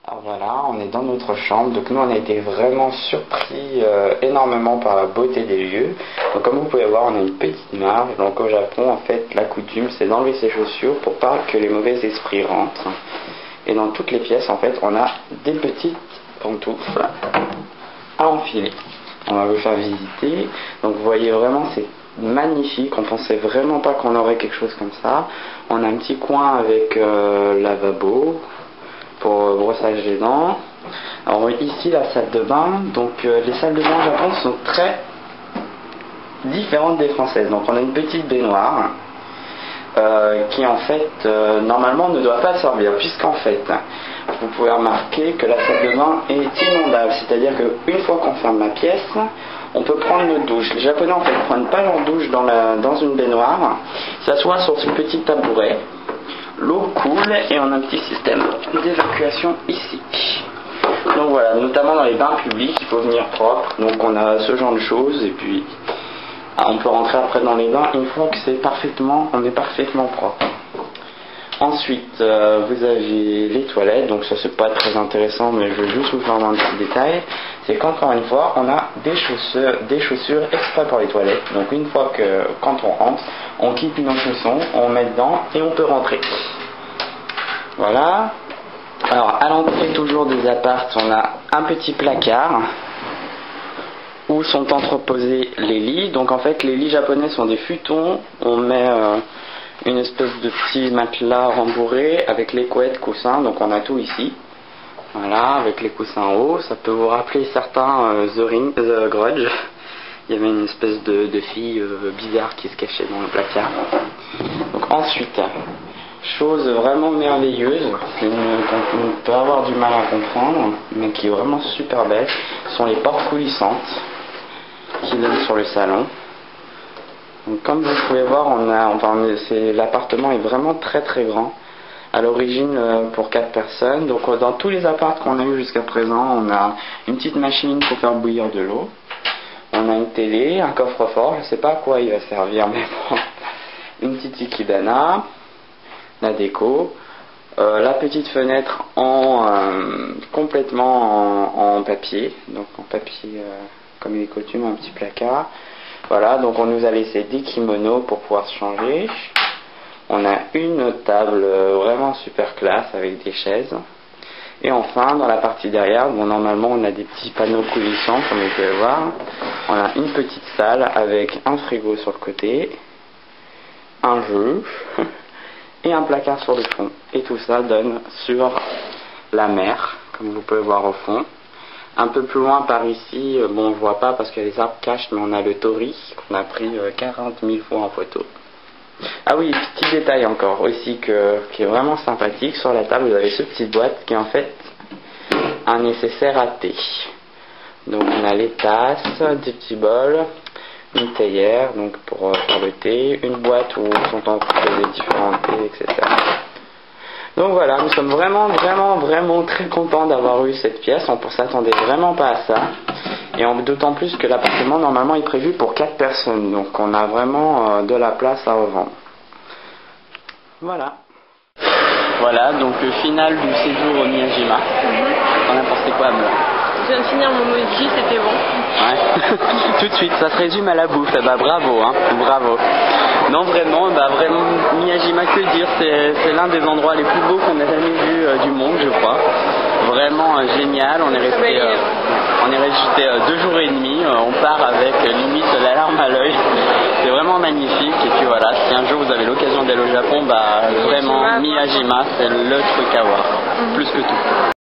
Alors voilà, on est dans notre chambre, donc nous on a été vraiment surpris énormément par la beauté des lieux. Donc comme vous pouvez voir, on a une petite marge. Donc au Japon, en fait, la coutume c'est d'enlever ses chaussures pour pas que les mauvais esprits rentrent. Et dans toutes les pièces, en fait, on a des petites pantoufles à enfiler. On va vous faire visiter. Donc vous voyez vraiment, c'est magnifique. On pensait vraiment pas qu'on aurait quelque chose comme ça. On a un petit coin avec lavabo pour brossage des dents. Alors ici la salle de bain. Donc les salles de bain au Japon sont très différentes des françaises. Donc on a une petite baignoire qui en fait normalement ne doit pas servir, puisqu'en fait vous pouvez remarquer que la salle de bain est inondable, c'est-à-dire qu'une fois qu'on ferme la pièce, on peut prendre notre douche. Les Japonais en fait ne prennent pas leur douche dans une baignoire, s'assoient sur ce petit tabouret, l'eau coule et on a un petit système d'évacuation ici. Donc voilà, notamment dans les bains publics, il faut venir propre, donc on a ce genre de choses et puis on peut rentrer après dans les bains une fois que on est parfaitement propre. Ensuite, vous avez les toilettes, donc ça c'est pas très intéressant, mais je vais juste vous faire un petit détail. C'est qu'encore une fois, on a des chaussures exprès pour les toilettes. Donc une fois que, quand on rentre, on quitte nos chaussons, on met dedans et on peut rentrer. Voilà. Alors à l'entrée toujours des apparts, on a un petit placard où sont entreposés les lits. Donc en fait les lits japonais sont des futons, on met une espèce de petit matelas rembourré avec les couettes, coussins, donc on a tout ici. Voilà, avec les coussins en haut, ça peut vous rappeler certains The Grudge. Il y avait une espèce de fille bizarre qui se cachait dans le placard. Donc ensuite, chose vraiment merveilleuse, qu'on peut avoir du mal à comprendre, mais qui est vraiment super belle, sont les portes coulissantes qui donnent sur le salon. Donc, comme vous pouvez voir, l'appartement est vraiment très très grand. À l'origine pour 4 personnes. Donc dans tous les apparts qu'on a eu jusqu'à présent, on a une petite machine pour faire bouillir de l'eau. On a une télé, un coffre-fort, je ne sais pas à quoi il va servir, mais bon. Une petite ikebana, la déco, la petite fenêtre complètement en papier, donc en papier comme il est coutume, un petit placard. Voilà, donc on nous a laissé des kimonos pour pouvoir se changer. On a une table vraiment super classe avec des chaises. Et enfin, dans la partie derrière, normalement on a des petits panneaux coulissants comme vous pouvez le voir. On a une petite salle avec un frigo sur le côté, un jeu et un placard sur le fond. Et tout ça donne sur la mer, comme vous pouvez voir au fond. Un peu plus loin par ici, bon on ne voit pas parce que les arbres cachent, mais on a le Tori qu'on a pris 40 000 fois en photo. Ah oui, petit détail encore aussi qui est vraiment sympathique. Sur la table, vous avez ce petit boîte qui est en fait un nécessaire à thé. Donc on a les tasses, des petits bols, une théière donc pour faire le thé, une boîte où sont entreposés différents thés, etc. Donc voilà, nous sommes vraiment très contents d'avoir eu cette pièce. On ne s'attendait vraiment pas à ça. Et d'autant plus que l'appartement normalement est prévu pour 4 personnes. Donc on a vraiment de la place à revendre. Voilà. Voilà, donc le final du séjour au Miyajima. On a pensé quoi, Amla? Je viens de finir mon mochi, c'était bon. Ouais. Tout de suite, ça se résume à la bouffe. Bah bravo, hein, bravo. Non vraiment, Miyajima, que dire, c'est l'un des endroits les plus beaux qu'on a jamais vu du monde, je crois. Vraiment génial, on est resté 2 jours et demi, on part avec limite la larme à l'œil. C'est vraiment magnifique et puis voilà, si un jour vous avez l'occasion d'aller au Japon, vraiment Miyajima c'est le truc à voir, plus que tout.